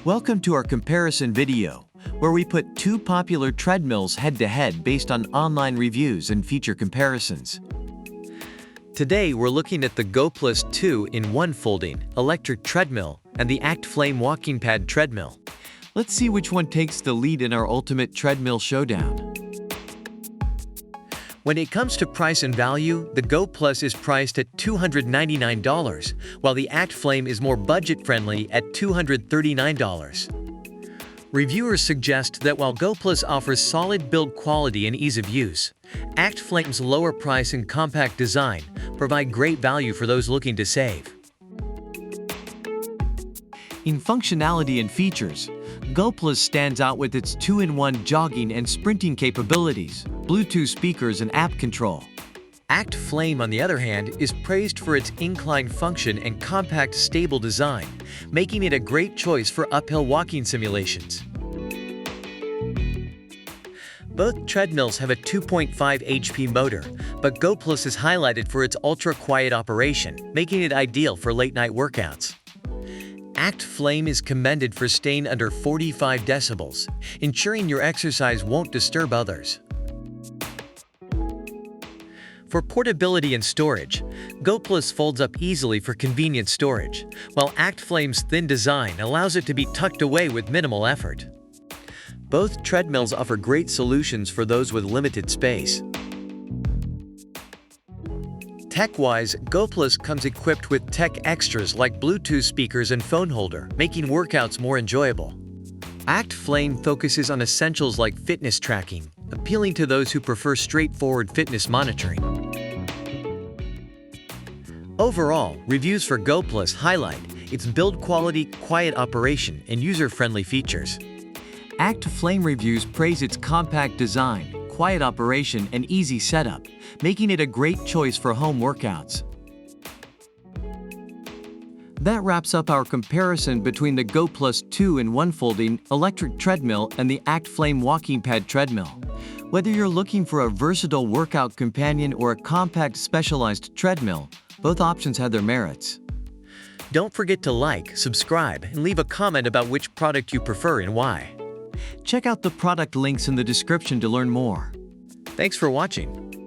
Welcome to our comparison video, where we put two popular treadmills head-to-head based on online reviews and feature comparisons. Today we're looking at the Goplus 2-in-1 Folding Electric Treadmill and the ACTFLAME Walking Pad Treadmill. Let's see which one takes the lead in our ultimate treadmill showdown. When it comes to price and value, the Goplus is priced at $299, while the ACTFLAME is more budget-friendly at $239. Reviewers suggest that while Goplus offers solid build quality and ease of use, ACTFLAME's lower price and compact design provide great value for those looking to save. In functionality and features, Goplus stands out with its 2-in-1 jogging and sprinting capabilities, Bluetooth speakers and app control. ACTFLAME, on the other hand, is praised for its incline function and compact, stable design, making it a great choice for uphill walking simulations. Both treadmills have a 2.5 HP motor, but Goplus is highlighted for its ultra-quiet operation, making it ideal for late-night workouts. ACTFLAME is commended for staying under 45 decibels, ensuring your exercise won't disturb others. For portability and storage, Goplus folds up easily for convenient storage, while ACTFLAME's thin design allows it to be tucked away with minimal effort. Both treadmills offer great solutions for those with limited space. Tech-wise, Goplus comes equipped with tech extras like Bluetooth speakers and phone holder, making workouts more enjoyable. ACTFLAME focuses on essentials like fitness tracking, appealing to those who prefer straightforward fitness monitoring. Overall, reviews for Goplus highlight its build quality, quiet operation, and user-friendly features. ACTFLAME reviews praise its compact design, quiet operation, and easy setup, making it a great choice for home workouts. That wraps up our comparison between the Goplus 2-in-1 Folding Electric Treadmill and the ACTFLAME Walking Pad Treadmill. Whether you're looking for a versatile workout companion or a compact specialized treadmill, both options have their merits. Don't forget to like, subscribe, and leave a comment about which product you prefer and why. Check out the product links in the description to learn more. Thanks for watching.